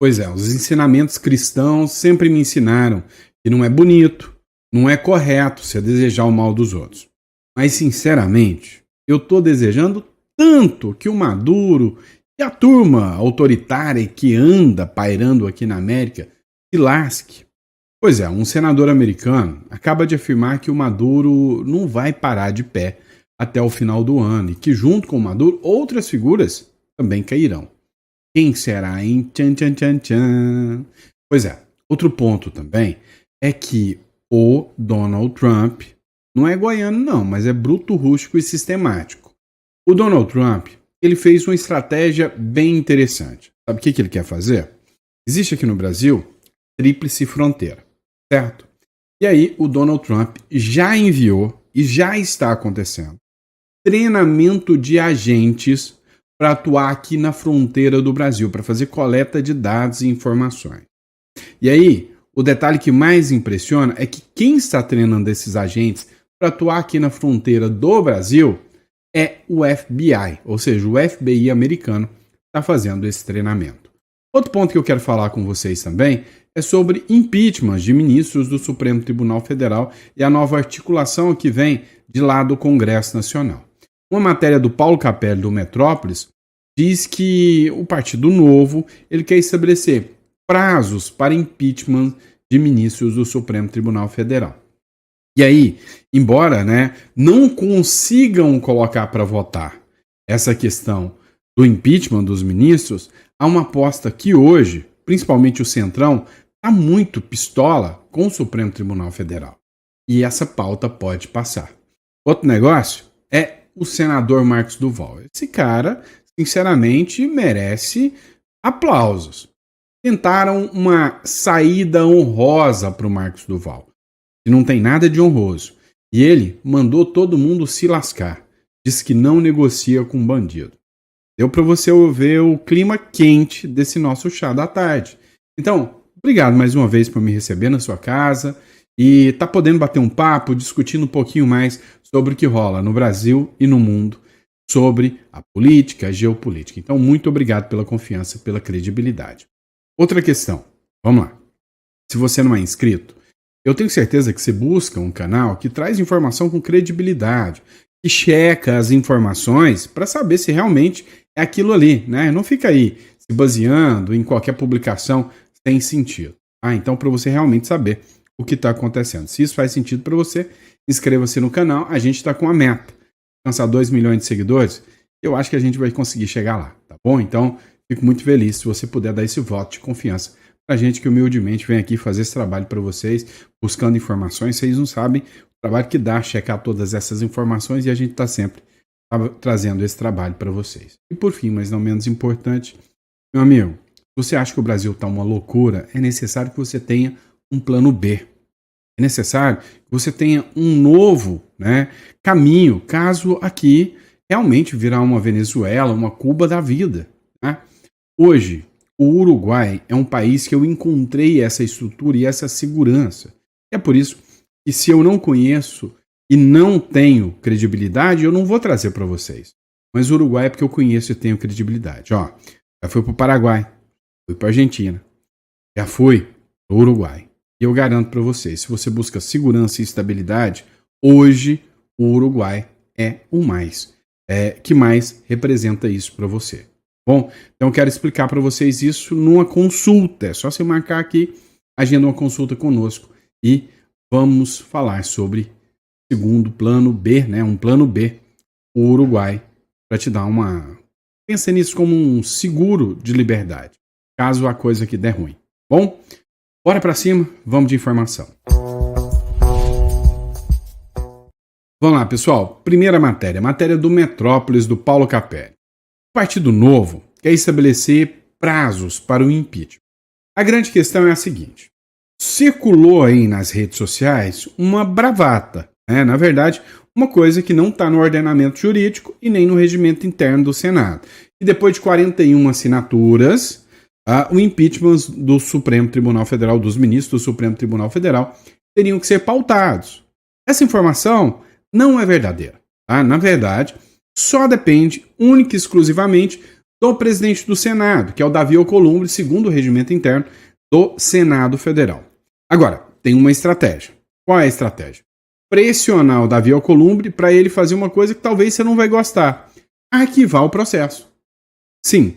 Pois é, os ensinamentos cristãos sempre me ensinaram que não é bonito, não é correto você desejar o mal dos outros. Mas, sinceramente, eu estou desejando tanto que o Maduro e a turma autoritária que anda pairando aqui na América se lasque. Pois é, um senador americano acaba de afirmar que o Maduro não vai parar de pé até o final do ano e que, junto com o Maduro, outras figuras também cairão. Quem será, hein? Tchan, tchan, tchan, tchan. Pois é, outro ponto também é que o Donald Trump não é goiano não, mas é bruto, rústico e sistemático. O Donald Trump, ele fez uma estratégia bem interessante. Sabe o que ele quer fazer? Existe aqui no Brasil tríplice fronteira, certo? E aí o Donald Trump já enviou, e já está acontecendo, treinamento de agentes para atuar aqui na fronteira do Brasil, para fazer coleta de dados e informações. E aí, o detalhe que mais impressiona é que quem está treinando esses agentes para atuar aqui na fronteira do Brasil é o FBI, ou seja, o FBI americano está fazendo esse treinamento. Outro ponto que eu quero falar com vocês também é sobre impeachment de ministros do Supremo Tribunal Federal e a nova articulação que vem de lá do Congresso Nacional. Uma matéria do Paulo Capelli, do Metrópolis, diz que o Partido Novo ele quer estabelecer prazos para impeachment de ministros do Supremo Tribunal Federal. E aí, embora não consigam colocar para votar essa questão do impeachment dos ministros, há uma aposta que hoje, principalmente o Centrão, está muito pistola com o Supremo Tribunal Federal. E essa pauta pode passar. Outro negócio é o senador Marcos Duval. Esse cara, sinceramente, merece aplausos. Tentaram uma saída honrosa para o Marcos Duval, que não tem nada de honroso. E ele mandou todo mundo se lascar. Diz que não negocia com bandido. Deu para você ver o clima quente desse nosso chá da tarde. Então, obrigado mais uma vez por me receber na sua casa e tá podendo bater um papo, discutindo um pouquinho mais sobre o que rola no Brasil e no mundo, sobre a política, a geopolítica. Então, muito obrigado pela confiança, pela credibilidade. Outra questão, vamos lá. Se você não é inscrito, eu tenho certeza que você busca um canal que traz informação com credibilidade, que checa as informações para saber se realmente é aquilo ali, né? Não fica aí se baseando em qualquer publicação sem sentido. Então, para você realmente saber o que está acontecendo. Se isso faz sentido para você, inscreva-se no canal. A gente está com a meta, alcançar 2 milhões de seguidores. Eu acho que a gente vai conseguir chegar lá, tá bom? Então, fico muito feliz se você puder dar esse voto de confiança para a gente que humildemente vem aqui fazer esse trabalho para vocês, buscando informações. Vocês não sabem o trabalho que dá checar todas essas informações e a gente está sempre trazendo esse trabalho para vocês. E por fim, mas não menos importante, meu amigo, se você acha que o Brasil está uma loucura, é necessário que você tenha um plano B. É necessário que você tenha um novo caminho, caso aqui realmente virar uma Venezuela, uma Cuba da vida. Hoje, o Uruguai é um país que eu encontrei essa estrutura e essa segurança. É por isso que se eu não conheço e não tenho credibilidade, eu não vou trazer para vocês. Mas o Uruguai é porque eu conheço e tenho credibilidade. Já fui para o Paraguai, fui para a Argentina, já fui para o Uruguai. E eu garanto para vocês, se você busca segurança e estabilidade, hoje o Uruguai é o que mais representa isso para você. Bom, então eu quero explicar para vocês isso numa consulta. É só você marcar aqui, agenda uma consulta conosco e vamos falar sobre segundo plano B, um plano B, o Uruguai, para te dar pensa nisso como um seguro de liberdade, caso a coisa aqui der ruim. Bom, bora para cima, vamos de informação. Vamos lá, pessoal. Primeira matéria do Metrópolis, do Paulo Capelli. O Partido Novo quer estabelecer prazos para o impeachment. A grande questão é a seguinte. Circulou aí nas redes sociais uma bravata, na verdade, uma coisa que não está no ordenamento jurídico e nem no regimento interno do Senado. E depois de 41 assinaturas, o impeachment do Supremo Tribunal Federal, dos ministros do Supremo Tribunal Federal, teriam que ser pautados. Essa informação não é verdadeira. Na verdade, só depende única e exclusivamente do presidente do Senado, que é o Davi Alcolumbre, segundo o regimento interno do Senado Federal. Agora, tem uma estratégia. Qual é a estratégia? Pressionar o Davi Alcolumbre para ele fazer uma coisa que talvez você não vai gostar. Arquivar o processo. Sim,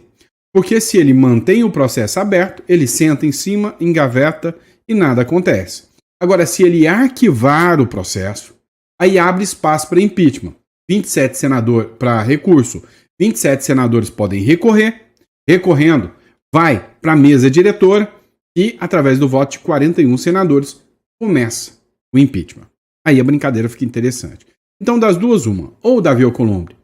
porque se ele mantém o processo aberto, ele senta em cima, engaveta e nada acontece. Agora, se ele arquivar o processo, aí abre espaço para impeachment. 27 senadores para recurso, 27 senadores podem recorrer, recorrendo, vai para a mesa diretora e, através do voto de 41 senadores, começa o impeachment. Aí a brincadeira fica interessante. Então, das duas, uma. Ou o Davi Alcolumbre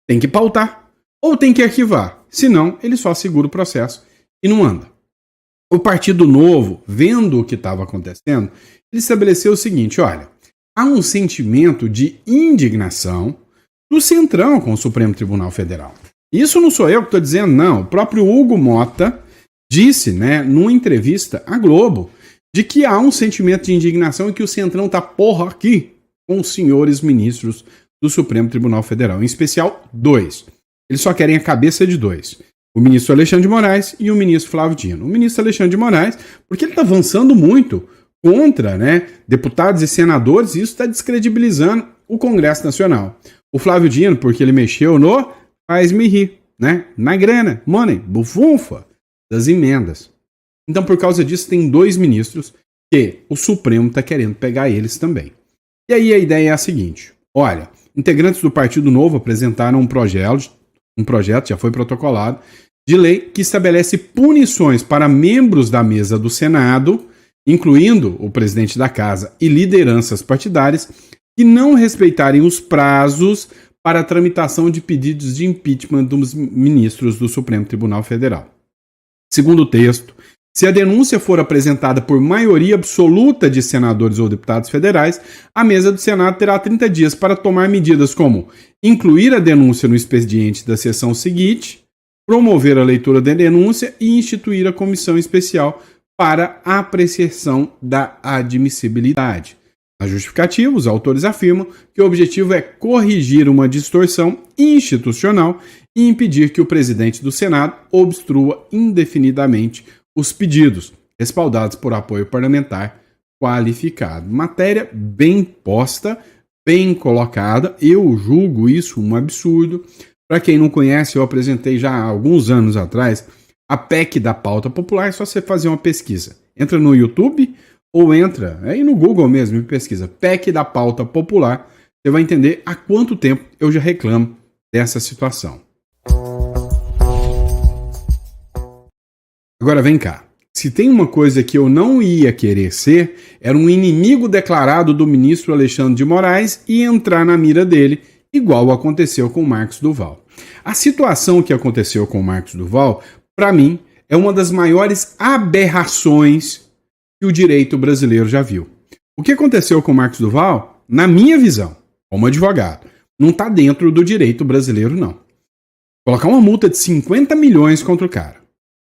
tem que pautar, ou tem que arquivar. Senão, ele só segura o processo e não anda. O Partido Novo, vendo o que estava acontecendo, ele estabeleceu o seguinte, olha, há um sentimento de indignação do Centrão com o Supremo Tribunal Federal. Isso não sou eu que estou dizendo, não. O próprio Hugo Mota disse, numa entrevista à Globo, de que há um sentimento de indignação e que o Centrão está porra aqui com os senhores ministros do Supremo Tribunal Federal, em especial 2. Eles só querem a cabeça de 2. O ministro Alexandre de Moraes e o ministro Flávio Dino. O ministro Alexandre de Moraes, porque ele está avançando muito contra deputados e senadores, e isso está descredibilizando o Congresso Nacional. O Flávio Dino, porque ele mexeu no faz-me rir, na grana, money, bufunfa das emendas. Então, por causa disso, tem 2 ministros que o Supremo está querendo pegar eles também. E aí a ideia é a seguinte, olha, integrantes do Partido Novo apresentaram um projeto, já foi protocolado, de lei que estabelece punições para membros da mesa do Senado, incluindo o presidente da casa e lideranças partidárias, que não respeitarem os prazos para a tramitação de pedidos de impeachment dos ministros do Supremo Tribunal Federal. Segundo o texto, se a denúncia for apresentada por maioria absoluta de senadores ou deputados federais, a mesa do Senado terá 30 dias para tomar medidas como incluir a denúncia no expediente da sessão seguinte, promover a leitura da denúncia e instituir a comissão especial para a apreciação da admissibilidade. Na justificativa, os autores afirmam que o objetivo é corrigir uma distorção institucional e impedir que o presidente do Senado obstrua indefinidamente os pedidos, respaldados por apoio parlamentar qualificado. Matéria bem posta, bem colocada. Eu julgo isso um absurdo. Para quem não conhece, eu apresentei já há alguns anos atrás a PEC da pauta popular. É só você fazer uma pesquisa. Entra no YouTube ou entra aí no Google mesmo e pesquisa PEC da pauta popular. Você vai entender há quanto tempo eu já reclamo dessa situação. Agora vem cá. Se tem uma coisa que eu não ia querer ser, era um inimigo declarado do ministro Alexandre de Moraes e entrar na mira dele, igual aconteceu com o Marcos Duval. A situação que aconteceu com o Marcos Duval, para mim, é uma das maiores aberrações que o direito brasileiro já viu. O que aconteceu com o Marcos Duval, na minha visão, como advogado, não está dentro do direito brasileiro, não. Colocar uma multa de 50 milhões contra o cara,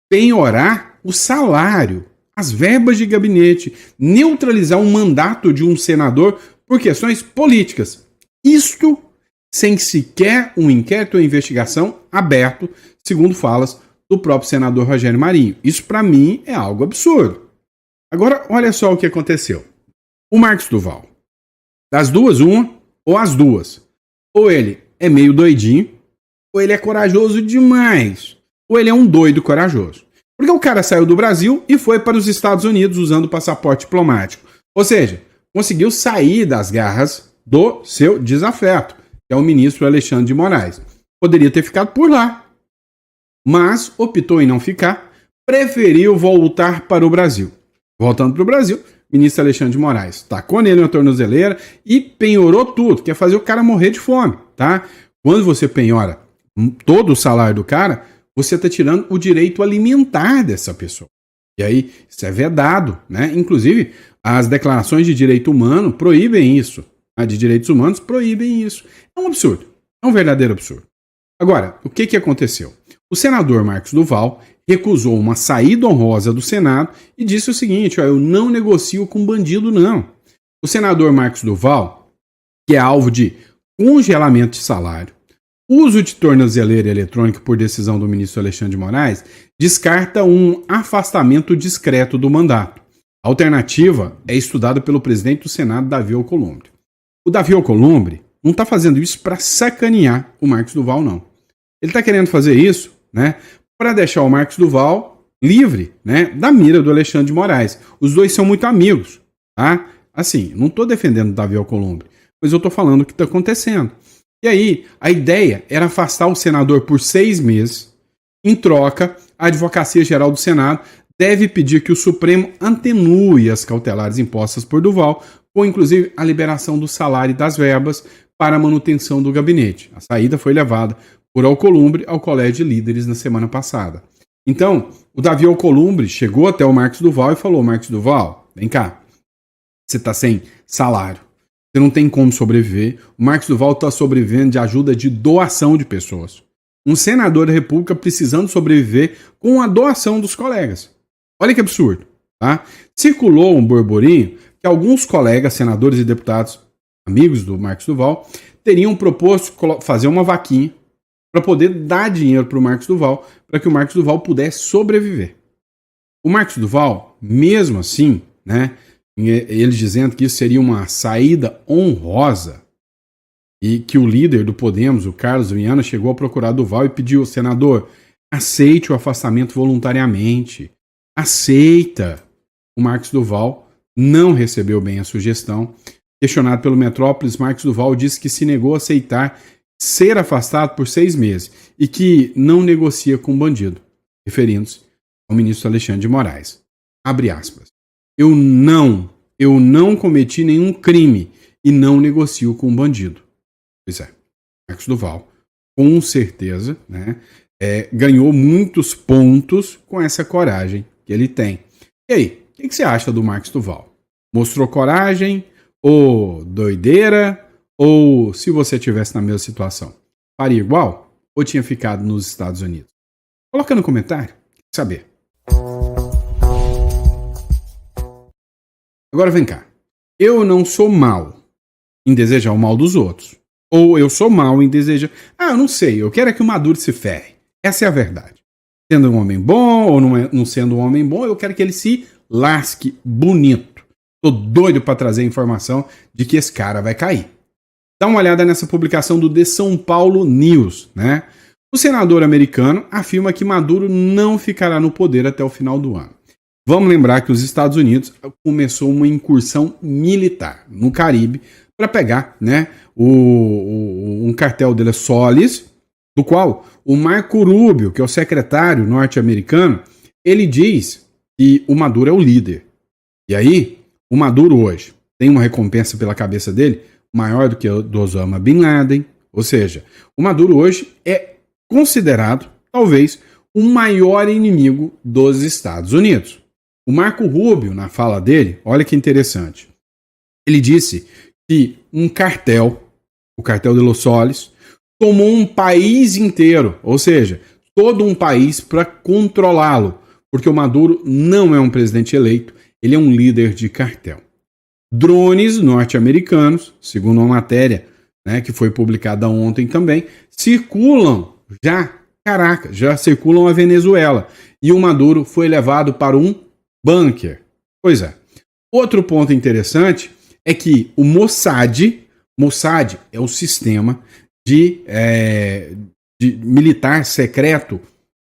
penhorar o salário, as verbas de gabinete, neutralizar um mandato de um senador por questões políticas. Isto sem sequer um inquérito ou investigação aberto, segundo falas do próprio senador Rogério Marinho. Isso, para mim, é algo absurdo. Agora, olha só o que aconteceu. O Marcos Duval, das duas, uma, ou as duas. Ou ele é meio doidinho, ou ele é corajoso demais, ou ele é um doido corajoso. Porque o cara saiu do Brasil e foi para os Estados Unidos usando passaporte diplomático. Ou seja, conseguiu sair das garras do seu desafeto, que é o ministro Alexandre de Moraes. Poderia ter ficado por lá, mas optou em não ficar, preferiu voltar para o Brasil. Voltando para o Brasil, o ministro Alexandre de Moraes tacou nele na tornozeleira e penhorou tudo, quer fazer o cara morrer de fome, tá? Quando você penhora todo o salário do cara, você está tirando o direito alimentar dessa pessoa. E aí, isso é vedado, né? Inclusive, as declarações de direito humano proíbem isso. De direitos humanos proíbem isso. É um absurdo. É um verdadeiro absurdo. Agora, o que aconteceu? O senador Marcos Duval recusou uma saída honrosa do Senado e disse o seguinte, eu não negocio com bandido, não. O senador Marcos Duval, que é alvo de congelamento de salário, Uso de tornozeleira eletrônica por decisão do ministro Alexandre de Moraes descarta um afastamento discreto do mandato. A alternativa é estudada pelo presidente do Senado, Davi Alcolumbre. O Davi Alcolumbre não está fazendo isso para sacanear o Marcos Duval, não. Ele está querendo fazer isso, né, para deixar o Marcos Duval livre, né, da mira do Alexandre de Moraes. Os dois são muito amigos, tá? Assim, não estou defendendo o Davi Alcolumbre, mas eu estou falando o que está acontecendo. E aí, a ideia era afastar o senador por 6 meses. Em troca, a Advocacia Geral do Senado deve pedir que o Supremo atenue as cautelares impostas por Duval, com inclusive a liberação do salário e das verbas para a manutenção do gabinete. A saída foi levada por Alcolumbre ao Colégio de Líderes na semana passada. Então, o Davi Alcolumbre chegou até o Marcos Duval e falou: Marcos Duval, vem cá, você está sem salário, você não tem como sobreviver. O Marcos Duval está sobrevivendo de ajuda de doação de pessoas. Um senador da República precisando sobreviver com a doação dos colegas. Olha que absurdo, tá? Circulou um burburinho que alguns colegas, senadores e deputados, amigos do Marcos Duval, teriam proposto fazer uma vaquinha para poder dar dinheiro para o Marcos Duval, para que o Marcos Duval pudesse sobreviver. O Marcos Duval, mesmo assim, né, eles dizendo que isso seria uma saída honrosa, e que o líder do Podemos, o Carlos Viana, chegou a procurar Duval e pediu: senador, aceite o afastamento voluntariamente. Aceita. O Marcos Duval não recebeu bem a sugestão. Questionado pelo Metrópolis, Marcos Duval disse que se negou a aceitar ser afastado por 6 meses e que não negocia com bandido, referindo-se ao ministro Alexandre de Moraes. Abre aspas. Eu não cometi nenhum crime e não negocio com bandido. Pois é, Marcos Duval, com certeza, né, ganhou muitos pontos com essa coragem que ele tem. E aí, o que você acha do Marcos Duval? Mostrou coragem? Ou doideira? Ou se você estivesse na mesma situação, faria igual? Ou tinha ficado nos Estados Unidos? Coloca no comentário, quer saber. Agora vem cá. Eu não sou mal em desejar o mal dos outros. Ou eu sou mal em desejar... eu não sei, eu quero é que o Maduro se ferre. Essa é a verdade. Sendo um homem bom ou não sendo um homem bom, eu quero que ele se lasque bonito. Tô doido para trazer a informação de que esse cara vai cair. Dá uma olhada nessa publicação do The São Paulo News, né? O senador americano afirma que Maduro não ficará no poder até o final do ano. Vamos lembrar que os Estados Unidos começou uma incursão militar no Caribe para pegar, né, um cartel de las Solis, do qual o Marco Rubio, que é o secretário norte-americano, ele diz que o Maduro é o líder. E aí, o Maduro hoje tem uma recompensa pela cabeça dele maior do que a do Osama Bin Laden. Ou seja, o Maduro hoje é considerado, talvez, o maior inimigo dos Estados Unidos. O Marco Rubio, na fala dele, olha que interessante. Ele disse que um cartel, o cartel de Los Solis, tomou um país inteiro, ou seja, todo um país para controlá-lo, porque o Maduro não é um presidente eleito, ele é um líder de cartel. Drones norte-americanos, segundo uma matéria, né, que foi publicada ontem também, circulam já circulam a Venezuela, e o Maduro foi levado para um bunker. Pois é. Outro ponto interessante é que o Mossad é o sistema de militar secreto,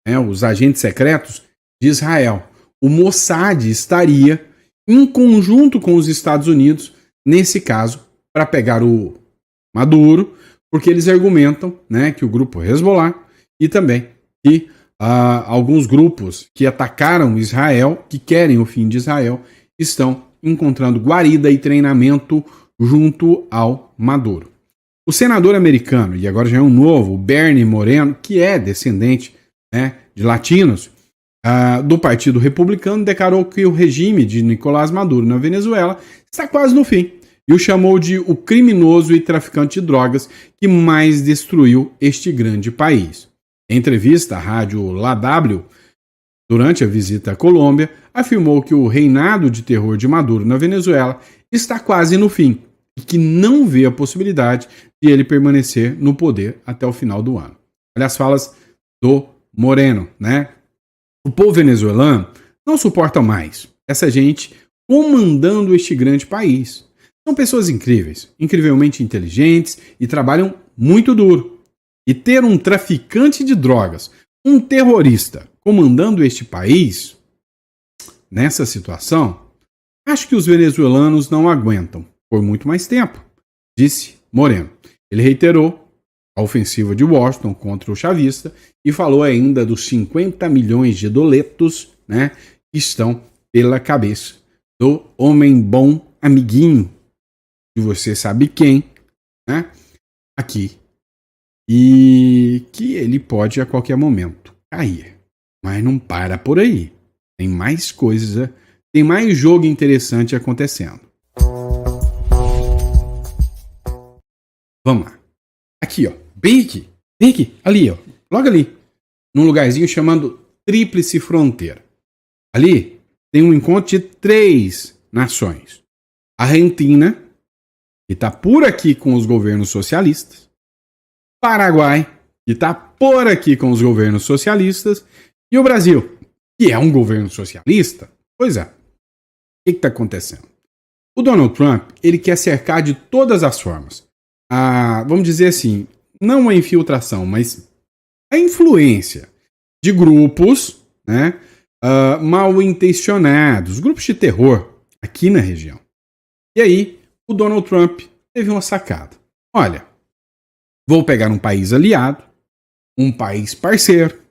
né, os agentes secretos de Israel. O Mossad estaria em conjunto com os Estados Unidos, nesse caso, para pegar o Maduro, porque eles argumentam, né, que o grupo Hezbollah e também que alguns grupos que atacaram Israel, que querem o fim de Israel, estão encontrando guarida e treinamento junto ao Maduro. O senador americano, e agora já é um novo, Bernie Moreno, que é descendente, né, de latinos, do Partido Republicano, declarou que o regime de Nicolás Maduro na Venezuela está quase no fim e o chamou de o criminoso e traficante de drogas que mais destruiu este grande país. Em entrevista à rádio La W, durante a visita à Colômbia, afirmou que o reinado de terror de Maduro na Venezuela está quase no fim e que não vê a possibilidade de ele permanecer no poder até o final do ano. Olha as falas do Moreno, né? O povo venezuelano não suporta mais essa gente comandando este grande país. São pessoas incríveis, incrivelmente inteligentes e trabalham muito duro. E ter um traficante de drogas, um terrorista, comandando este país, nessa situação, acho que os venezuelanos não aguentam por muito mais tempo, disse Moreno. Ele reiterou a ofensiva de Washington contra o chavista e falou ainda dos 50 milhões de doletos, né, que estão pela cabeça do homem bom amiguinho de você sabe quem, né, aqui, e que ele pode a qualquer momento cair. Mas não para por aí. Tem mais coisas, tem mais jogo interessante acontecendo. Vamos lá. Aqui, ó. Bem aqui, ali, ó. Logo ali. Num lugarzinho chamado Tríplice Fronteira. Ali tem um encontro de 3 nações. A Argentina, que está por aqui com os governos socialistas. Paraguai, que está por aqui com os governos socialistas. E o Brasil, que é um governo socialista. Pois é. O que está acontecendo? O Donald Trump, ele quer cercar de todas as formas vamos dizer assim, não a infiltração, mas a influência de grupos, né, mal intencionados, grupos de terror aqui na região. E aí, o Donald Trump teve uma sacada. Olha, vou pegar um país aliado, um país parceiro,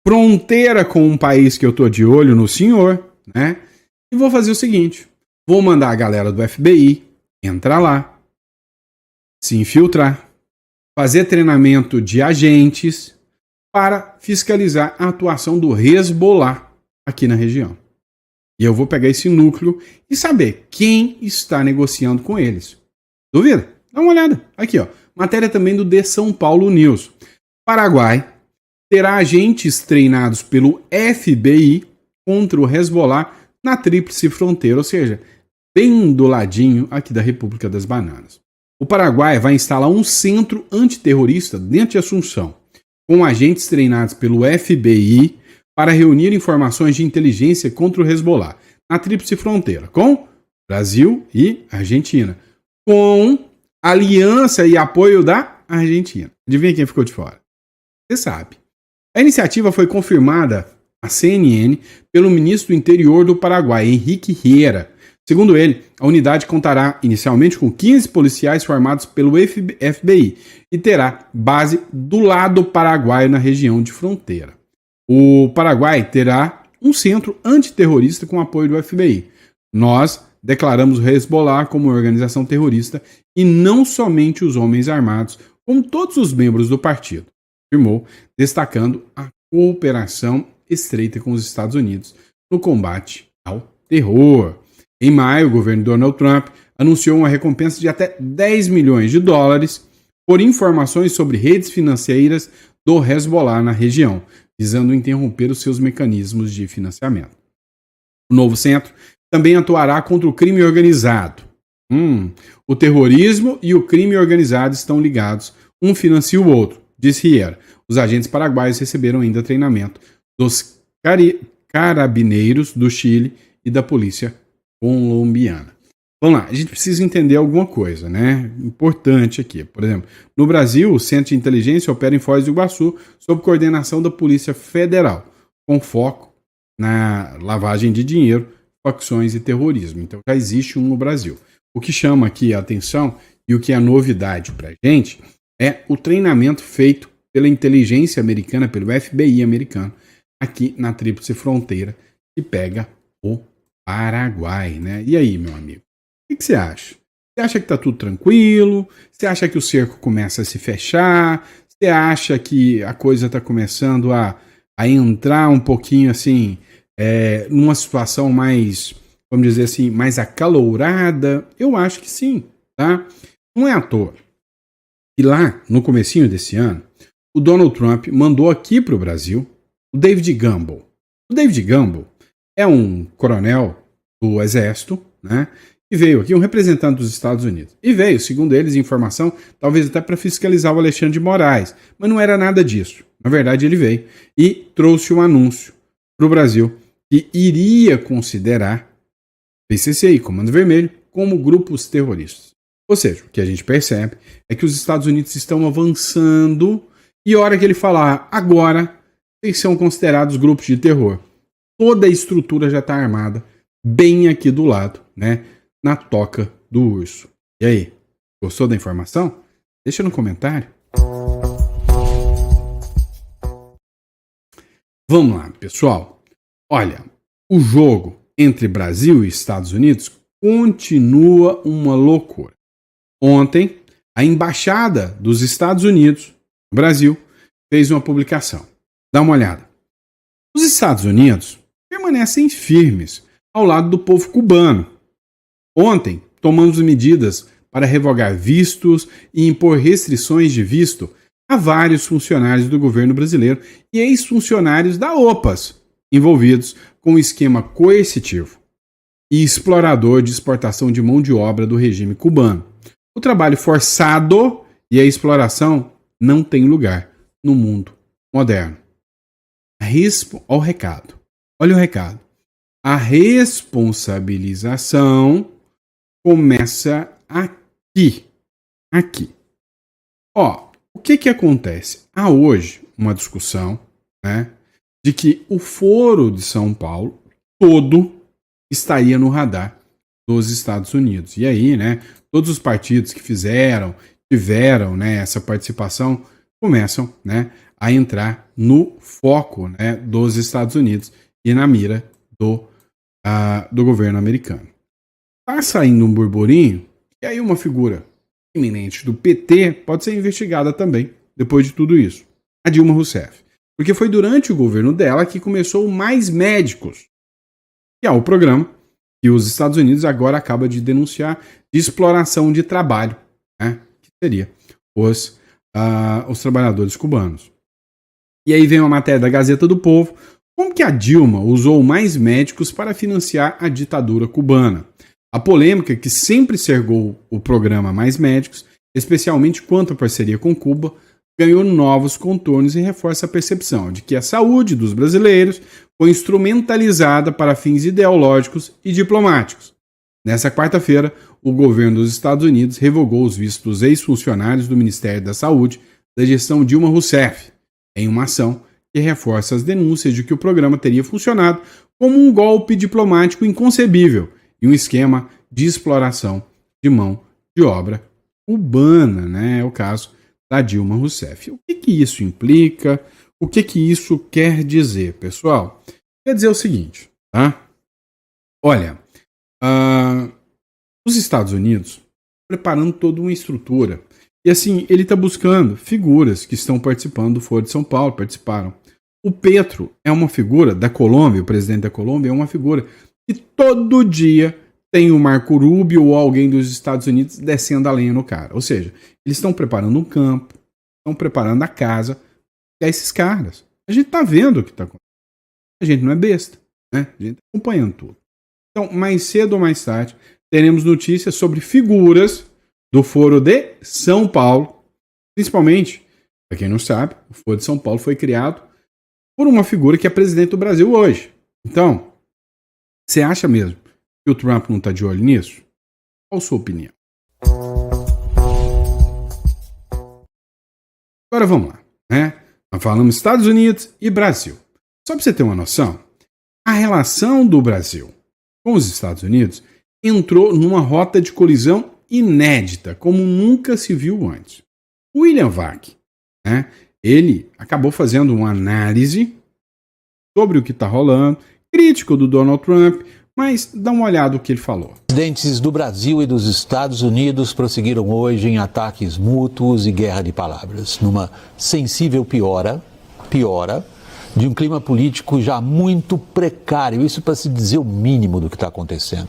fronteira com um país que eu tô de olho no senhor, né, e vou fazer o seguinte, vou mandar a galera do FBI entrar lá, se infiltrar, fazer treinamento de agentes para fiscalizar a atuação do Hezbollah aqui na região. E eu vou pegar esse núcleo e saber quem está negociando com eles. Duvida? Dá uma olhada. Aqui, ó. Matéria também do The São Paulo News. Paraguai terá agentes treinados pelo FBI contra o Hezbollah na Tríplice Fronteira, ou seja, bem do ladinho aqui da República das Bananas. O Paraguai vai instalar um centro antiterrorista dentro de Assunção, com agentes treinados pelo FBI para reunir informações de inteligência contra o Hezbollah, na Tríplice Fronteira, com Brasil e Argentina, com aliança e apoio da Argentina. Adivinha quem ficou de fora? Você sabe. A iniciativa foi confirmada à CNN pelo ministro do Interior do Paraguai, Henrique Riera. Segundo ele, a unidade contará inicialmente com 15 policiais formados pelo FBI e terá base do lado paraguaio na região de fronteira. O Paraguai terá um centro antiterrorista com apoio do FBI. Nós declaramos o Hezbollah como organização terrorista e não somente os homens armados, como todos os membros do partido, afirmou, destacando a cooperação estreita com os Estados Unidos no combate ao terror. Em maio, o governo Donald Trump anunciou uma recompensa de até 10 milhões de dólares por informações sobre redes financeiras do Hezbollah na região, visando interromper os seus mecanismos de financiamento. O novo centro também atuará contra o crime organizado. O terrorismo e o crime organizado estão ligados, um financia o outro, disse Riera. Os agentes paraguaios receberam ainda treinamento dos carabineiros do Chile e da polícia colombiana. Vamos lá, a gente precisa entender alguma coisa, né? Importante aqui. Por exemplo, no Brasil, o Centro de Inteligência opera em Foz do Iguaçu sob coordenação da Polícia Federal, com foco na lavagem de dinheiro, facções e terrorismo. Então já existe um no Brasil. O que chama aqui a atenção e o que é novidade para a gente é o treinamento feito pela inteligência americana, pelo FBI americano, aqui na Tríplice Fronteira, que pega o Paraguai, né? E aí, meu amigo? O que você acha? Você acha que está tudo tranquilo? Você acha que o cerco começa a se fechar? Você acha que a coisa está começando a entrar um pouquinho assim, numa situação mais, vamos dizer assim, mais acalorada? Eu acho que sim, tá? Não é à toa que lá, no comecinho desse ano, o Donald Trump mandou aqui para o Brasil o David Gamble. O David Gamble é um coronel do Exército, né? E veio aqui um representante dos Estados Unidos. E veio, segundo eles, informação, talvez até para fiscalizar o Alexandre de Moraes. Mas não era nada disso. Na verdade, ele veio e trouxe um anúncio para o Brasil que iria considerar PCC e Comando Vermelho como grupos terroristas. Ou seja, o que a gente percebe é que os Estados Unidos estão avançando e a hora que ele falar agora, eles são considerados grupos de terror. Toda a estrutura já está armada bem aqui do lado, né? Na toca do urso. E aí, gostou da informação? Deixa no comentário. Vamos lá, pessoal. Olha, o jogo entre Brasil e Estados Unidos continua uma loucura. Ontem, a Embaixada dos Estados Unidos no Brasil fez uma publicação. Dá uma olhada. Os Estados Unidos permanecem firmes ao lado do povo cubano. Ontem, tomamos medidas para revogar vistos e impor restrições de visto a vários funcionários do governo brasileiro e ex-funcionários da OPAS envolvidos com o esquema coercitivo e explorador de exportação de mão de obra do regime cubano. O trabalho forçado e a exploração não tem lugar no mundo moderno. Olha o recado. Olha o recado. A responsabilização começa aqui. Aqui. Ó, o que acontece? Há hoje uma discussão, né, de que o Foro de São Paulo todo estaria no radar dos Estados Unidos. E aí, né, todos os partidos que tiveram, né, essa participação começam, né, a entrar no foco, né, dos Estados Unidos e na mira do governo americano. Está saindo um burburinho e aí uma figura eminente do PT pode ser investigada também, depois de tudo isso. A Dilma Rousseff. Porque foi durante o governo dela que começou o Mais Médicos, que é o programa que os Estados Unidos agora acaba de denunciar de exploração de trabalho, né, que seria os trabalhadores cubanos. E aí vem uma matéria da Gazeta do Povo, como que a Dilma usou Mais Médicos para financiar a ditadura cubana. A polêmica que sempre cercou o programa Mais Médicos, especialmente quanto à parceria com Cuba, ganhou novos contornos e reforça a percepção de que a saúde dos brasileiros foi instrumentalizada para fins ideológicos e diplomáticos. Nessa quarta-feira, o governo dos Estados Unidos revogou os vistos dos ex-funcionários do Ministério da Saúde da gestão Dilma Rousseff, em uma ação que reforça as denúncias de que o programa teria funcionado como um golpe diplomático inconcebível e um esquema de exploração de mão de obra cubana, né? É o caso da Dilma Rousseff. O que isso implica? O que isso quer dizer, pessoal? Quer dizer o seguinte, tá? Olha, os Estados Unidos preparando toda uma estrutura. E assim, ele está buscando figuras que estão participando do Foro de São Paulo, participaram. O Petro é uma figura da Colômbia, o presidente da Colômbia é uma figura que todo dia tem o Marco Rubio ou alguém dos Estados Unidos descendo a lenha no cara. Ou seja, eles estão preparando um campo, estão preparando a casa para esses caras. A gente está vendo o que está acontecendo. A gente não é besta, né? A gente está acompanhando tudo. Então, mais cedo ou mais tarde, teremos notícias sobre figuras do Foro de São Paulo. Principalmente, para quem não sabe, o Foro de São Paulo foi criado por uma figura que é presidente do Brasil hoje. Então, você acha mesmo que o Trump não está de olho nisso? Qual a sua opinião? Agora vamos lá, né? Nós falamos Estados Unidos e Brasil. Só para você ter uma noção, a relação do Brasil com os Estados Unidos entrou numa rota de colisão inédita, como nunca se viu antes. William Vac, né? Ele acabou fazendo uma análise sobre o que está rolando, crítico do Donald Trump, mas dá uma olhada no que ele falou. Presidentes do Brasil e dos Estados Unidos prosseguiram hoje em ataques mútuos e guerra de palavras, numa sensível piora de um clima político já muito precário, isso para se dizer o mínimo do que está acontecendo.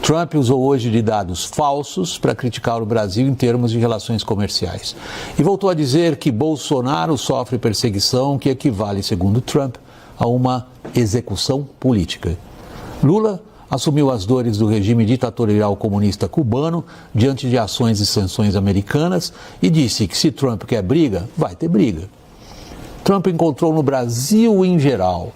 Trump usou hoje de dados falsos para criticar o Brasil em termos de relações comerciais. E voltou a dizer que Bolsonaro sofre perseguição que equivale, segundo Trump, a uma execução política. Lula assumiu as dores do regime ditatorial comunista cubano diante de ações e sanções americanas e disse que se Trump quer briga, vai ter briga. Trump encontrou no Brasil em geral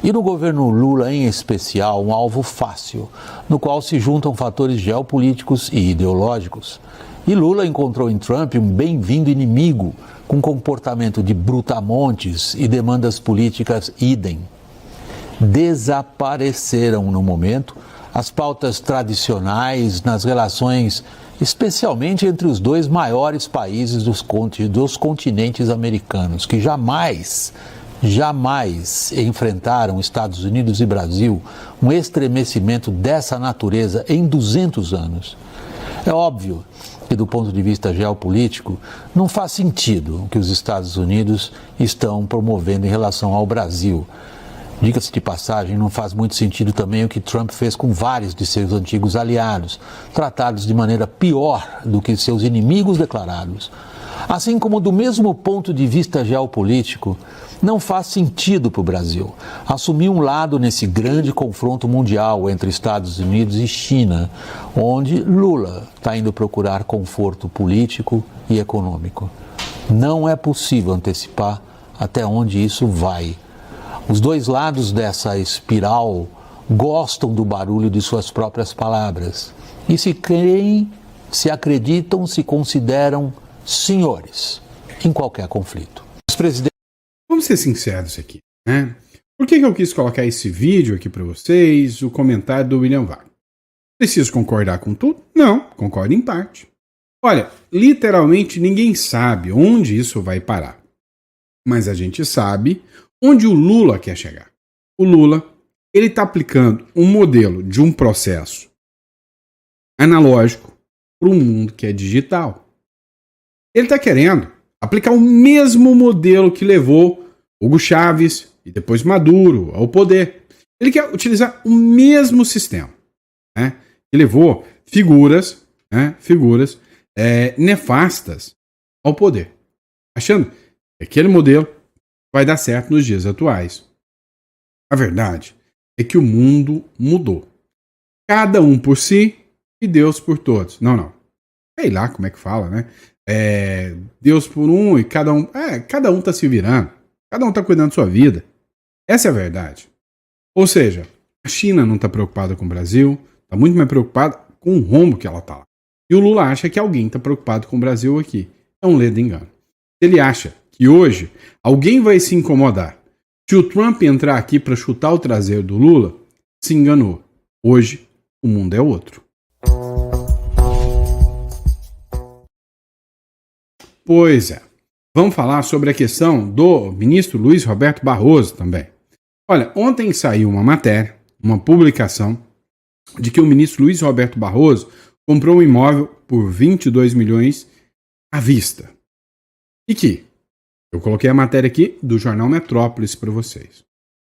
e no governo Lula em especial um alvo fácil, no qual se juntam fatores geopolíticos e ideológicos. E Lula encontrou em Trump um bem-vindo inimigo, com comportamento de brutamontes e demandas políticas idem. Desapareceram no momento as pautas tradicionais nas relações, especialmente entre os dois maiores países dos continentes americanos, que jamais enfrentaram Estados Unidos e Brasil um estremecimento dessa natureza em 200 anos. É óbvio que, do ponto de vista geopolítico, não faz sentido o que os Estados Unidos estão promovendo em relação ao Brasil. Diga-se de passagem, não faz muito sentido também o que Trump fez com vários de seus antigos aliados, tratados de maneira pior do que seus inimigos declarados. Assim como, do mesmo ponto de vista geopolítico, não faz sentido para o Brasil assumir um lado nesse grande confronto mundial entre Estados Unidos e China, onde Lula está indo procurar conforto político e econômico. Não é possível antecipar até onde isso vai. Os dois lados dessa espiral gostam do barulho de suas próprias palavras e se creem, se acreditam, se consideram senhores em qualquer conflito. Vamos ser sinceros aqui, né? Por que eu quis colocar esse vídeo aqui para vocês, o comentário do William Wagner? Preciso concordar com tudo? Não, concordo em parte. Olha, literalmente ninguém sabe onde isso vai parar. Mas a gente sabe onde o Lula quer chegar. O Lula, ele está aplicando um modelo de um processo analógico para um mundo que é digital. Ele está querendo aplicar o mesmo modelo que levou Hugo Chávez e depois Maduro ao poder. Ele quer utilizar o mesmo sistema, né, que levou figuras nefastas ao poder, achando que aquele modelo vai dar certo nos dias atuais. A verdade é que o mundo mudou. Cada um por si e Deus por todos. Não. Sei lá como é que fala, né? Deus por um e cada um tá se virando. Cada um tá cuidando da sua vida. Essa é a verdade. Ou seja, a China não tá preocupada com o Brasil, tá muito mais preocupada com o rombo que ela tá lá. E o Lula acha que alguém tá preocupado com o Brasil aqui. É um ledo engano. Ele acha que hoje alguém vai se incomodar se o Trump entrar aqui para chutar o traseiro do Lula, se enganou. Hoje o mundo é outro. Pois é. Vamos falar sobre a questão do ministro Luiz Roberto Barroso também. Olha, ontem saiu uma matéria, uma publicação, de que o ministro Luiz Roberto Barroso comprou um imóvel por 22 milhões à vista. E que eu coloquei a matéria aqui do jornal Metrópolis para vocês.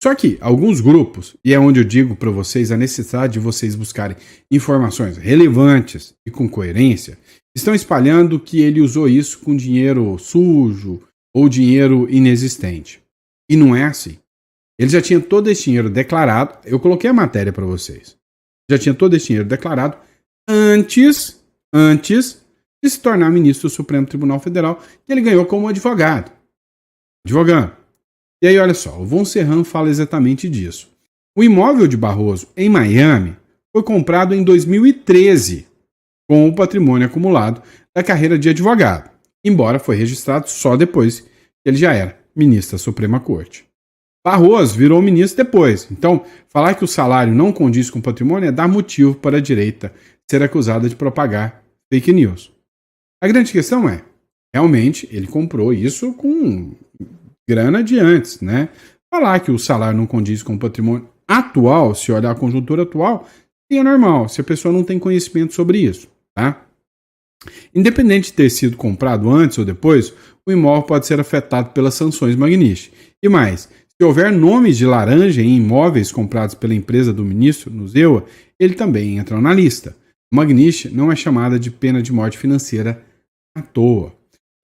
Só que alguns grupos, e é onde eu digo para vocês a necessidade de vocês buscarem informações relevantes e com coerência, estão espalhando que ele usou isso com dinheiro sujo ou dinheiro inexistente. E não é assim. Ele já tinha todo esse dinheiro declarado, eu coloquei a matéria para vocês. Já tinha todo esse dinheiro declarado antes de se tornar ministro do Supremo Tribunal Federal, que ele ganhou como advogado. E aí, olha só, o Von Serran fala exatamente disso. O imóvel de Barroso, em Miami, foi comprado em 2013, com o patrimônio acumulado da carreira de advogado, embora foi registrado só depois que ele já era ministro da Suprema Corte. Barroso virou ministro depois, então falar que o salário não condiz com o patrimônio é dar motivo para a direita ser acusada de propagar fake news. A grande questão é, realmente, ele comprou isso com grana de antes, né? Falar que o salário não condiz com o patrimônio atual, se olhar a conjuntura atual, é normal, se a pessoa não tem conhecimento sobre isso, tá? Independente de ter sido comprado antes ou depois, o imóvel pode ser afetado pelas sanções Magnitsky. E mais, se houver nomes de laranja em imóveis comprados pela empresa do ministro no ZEUA, ele também entra na lista. Magnitsky não é chamada de pena de morte financeira à toa.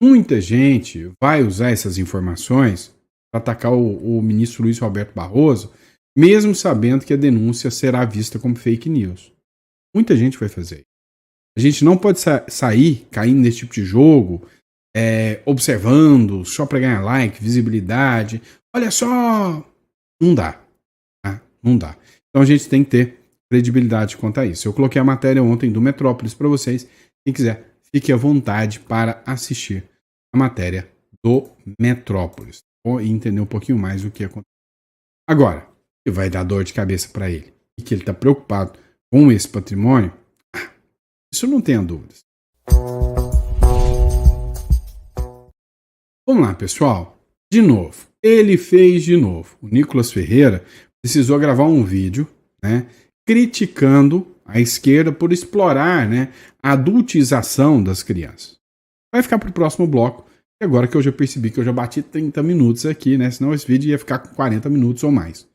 Muita gente vai usar essas informações para atacar o ministro Luiz Roberto Barroso, mesmo sabendo que a denúncia será vista como fake news. Muita gente vai fazer isso. A gente não pode sair caindo nesse tipo de jogo, observando, só para ganhar like, visibilidade. Olha só! Não dá. Tá? Não dá. Então a gente tem que ter credibilidade quanto a isso. Eu coloquei a matéria ontem do Metrópolis para vocês. Quem quiser, fique à vontade para assistir a matéria do Metrópolis e entender um pouquinho mais o que aconteceu. Agora, que vai dar dor de cabeça para ele e que ele está preocupado com esse patrimônio, isso não tenha dúvidas. Vamos lá, pessoal. De novo, ele fez de novo. O Nicolas Ferreira precisou gravar um vídeo, né, criticando a esquerda por explorar, né, a adultização das crianças. Vai ficar para o próximo bloco, e agora que eu já percebi que eu já bati 30 minutos aqui, né, senão esse vídeo ia ficar com 40 minutos ou mais.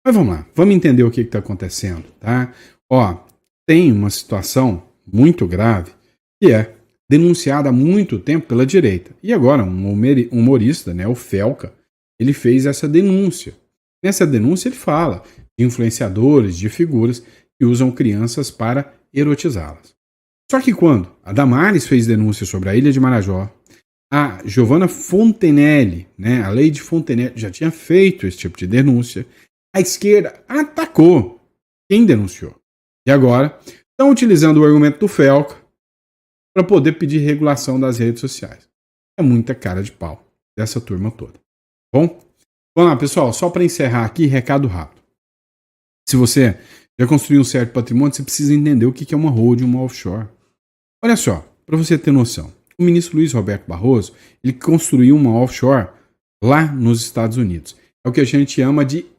Mas vamos lá, vamos entender o que está acontecendo, tá? Ó, tem uma situação muito grave que é denunciada há muito tempo pela direita. E agora um humorista, né, o Felca, ele fez essa denúncia. Nessa denúncia ele fala de influenciadores, de figuras que usam crianças para erotizá-las. Só que quando a Damares fez denúncia sobre a Ilha de Marajó, a Giovanna Fontenelle, né, a Lady Fontenelle, já tinha feito esse tipo de denúncia, a esquerda atacou quem denunciou. E agora estão utilizando o argumento do Felca para poder pedir regulação das redes sociais. É muita cara de pau dessa turma toda. Bom, vamos lá, pessoal. Só para encerrar aqui, recado rápido. Se você já construiu um certo patrimônio, você precisa entender o que é uma holding, uma offshore. Olha só, para você ter noção. O ministro Luiz Roberto Barroso, ele construiu uma offshore lá nos Estados Unidos. É o que a gente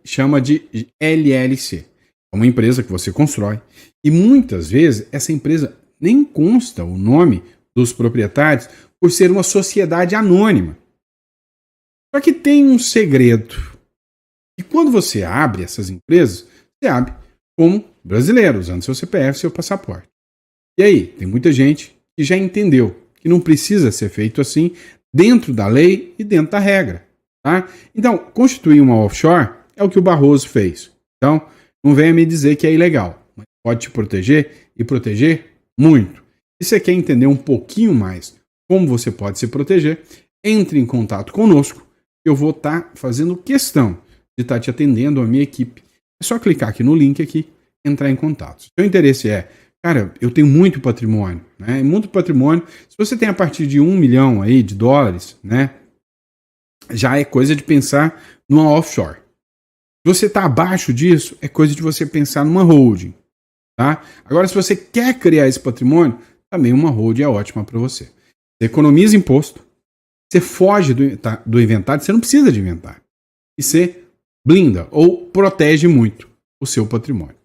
chama de LLC. É uma empresa que você constrói. E muitas vezes essa empresa nem consta o nome dos proprietários por ser uma sociedade anônima. Só que tem um segredo. E quando você abre essas empresas, você abre como brasileiro, usando seu CPF, seu passaporte. E aí, tem muita gente que já entendeu que não precisa ser feito assim dentro da lei e dentro da regra. Tá? Então, constituir uma offshore é o que o Barroso fez. Então, não venha me dizer que é ilegal, mas pode te proteger e proteger muito. Se você quer entender um pouquinho mais como você pode se proteger, entre em contato conosco. Eu vou estar fazendo questão de estar te atendendo, a minha equipe. É só clicar aqui no link aqui, entrar em contato. Se o seu interesse é, cara, eu tenho muito patrimônio, né? Muito patrimônio. Se você tem a partir de $1 milhão aí de dólares, né? Já é coisa de pensar numa offshore. Se você está abaixo disso, é coisa de você pensar numa holding. Tá? Agora, se você quer criar esse patrimônio, também uma holding é ótima para você. Você economiza imposto, você foge do inventário, você não precisa de inventário. E você blinda ou protege muito o seu patrimônio.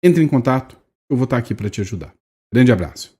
Entre em contato, eu vou estar aqui para te ajudar. Grande abraço.